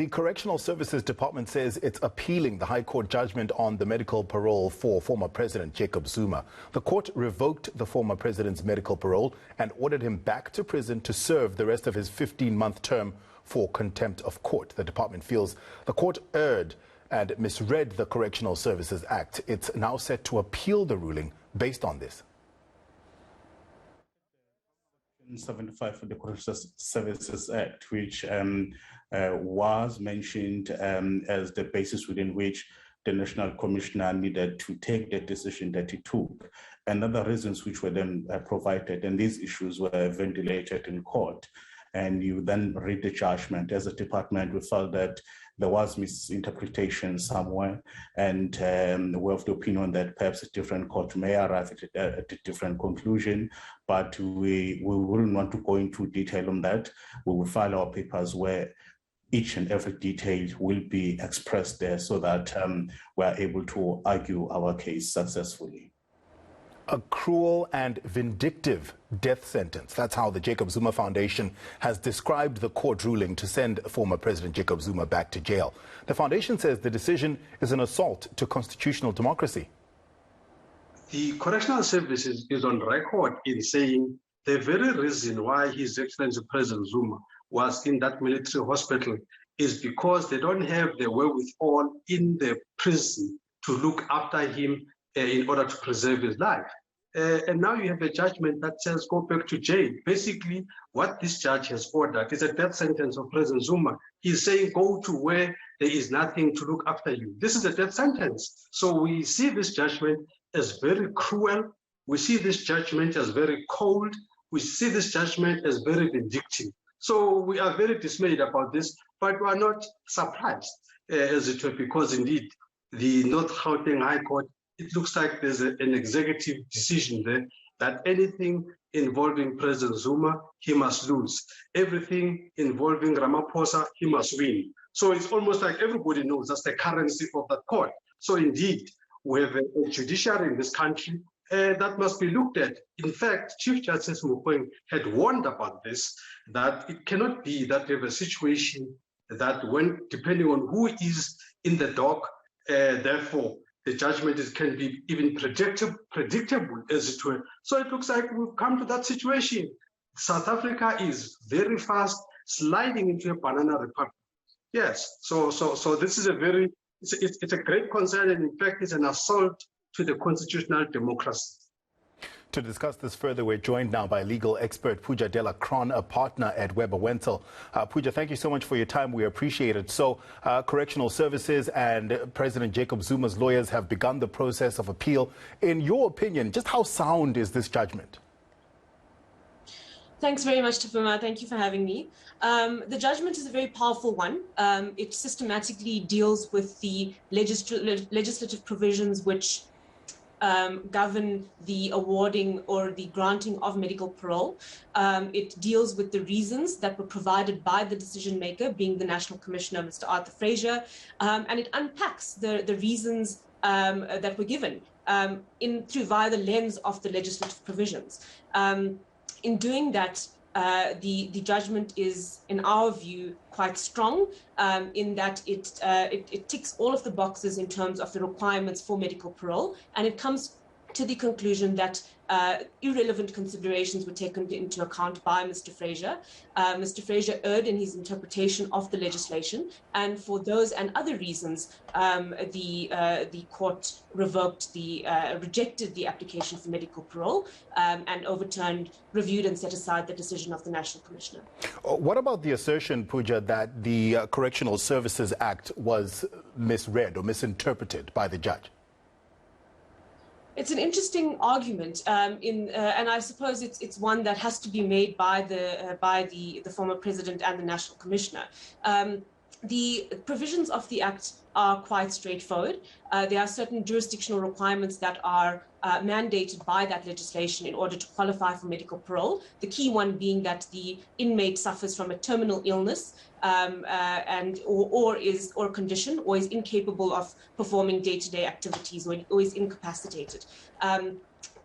The Correctional Services Department says it's appealing the High Court judgment on the medical parole for former President Jacob Zuma. The court revoked the former president's medical parole and ordered him back to prison to serve the rest of his 15-month term for contempt of court. The department feels the court erred and misread the Correctional Services Act. It's now set to appeal the ruling based on this. 75 for the Correctional Services Act, which was mentioned as the basis within which the National Commissioner needed to take the decision that he took, and other reasons which were then provided, and these issues were ventilated in court. And you then read the judgment. As a department, we felt that there was misinterpretation somewhere, and we have the opinion that perhaps a different court may arrive at a different conclusion, but we wouldn't want to go into detail on that. We will file our papers where each and every detail will be expressed there so that we are able to argue our case successfully. A cruel and vindictive death sentence. That's how the Jacob Zuma Foundation has described the court ruling to send former President Jacob Zuma back to jail. The foundation says the decision is an assault to constitutional democracy. The Correctional Services is on record in saying the very reason why His Excellency President Zuma was in that military hospital is because they don't have the wherewithal in the prison to look after him in order to preserve his life. And now you have a judgment that says go back to jail. Basically, what this judge has ordered is a death sentence of President Zuma. He's saying go to where there is nothing to look after you. This is a death sentence. So we see this judgment as very cruel. We see this judgment as very cold. We see this judgment as very vindictive. So we are very dismayed about this, but we are not surprised, as it were, because indeed the North Gauteng High Court, it looks like there's an executive decision there that anything involving President Zuma, he must lose. Everything involving Ramaphosa, he must win. So it's almost like everybody knows that's the currency of that court. So indeed, we have a judiciary in this country that must be looked at. In fact, Chief Justice Mogoeng had warned about this, that it cannot be that we have a situation that when, depending on who is in the dock, therefore, the judgment can be even predictable, as it were. So it looks like we've come to that situation. South Africa is very fast sliding into a banana republic. Yes, so this is it's a great concern, and in fact, it's an assault to the constitutional democracy. To discuss this further, we're joined now by legal expert Pooja Dela Cron, a partner at Weber Wenzel. Pooja, thank you so much for your time. We appreciate it. So, Correctional Services and President Jacob Zuma's lawyers have begun the process of appeal. In your opinion, just how sound is this judgment? Thanks very much, Tafuma. Thank you for having me. The judgment is a very powerful one. It systematically deals with the legislative provisions which govern the awarding or the granting of medical parole. It deals with the reasons that were provided by the decision maker, being the National Commissioner, Mr. Arthur Fraser, and it unpacks the reasons that were given via the lens of the legislative provisions. In doing that, the judgment is, in our view, quite strong in that it ticks all of the boxes in terms of the requirements for medical parole, and it comes to the conclusion that irrelevant considerations were taken into account by Mr. Fraser. Mr. Fraser erred in his interpretation of the legislation, and for those and other reasons, the court rejected the application for medical parole and overturned, reviewed and set aside the decision of the National Commissioner. What about the assertion, Pooja, that the Correctional Services Act was misread or misinterpreted by the judge? It's an interesting argument, and I suppose it's one that has to be made by the former president and the National Commissioner. The provisions of the Act are quite straightforward. There are certain jurisdictional requirements that are mandated by that legislation in order to qualify for medical parole. The key one being that the inmate suffers from a terminal illness or condition, or is incapable of performing day-to-day activities, or is incapacitated.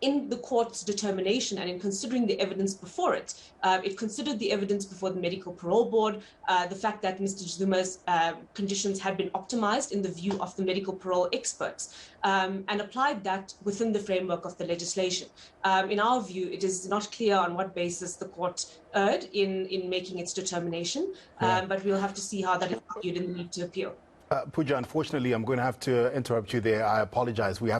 in the court's determination and in considering the evidence before it, it considered the evidence before the Medical Parole Board, the fact that Mr. Zuma's conditions had been optimized in the view of the medical parole experts, and applied that within the framework of the legislation. In our view, it is not clear on what basis the court erred in making its determination, but we'll have to see how that is viewed in the need to appeal. Pooja, unfortunately, I'm going to have to interrupt you there. I apologize. We have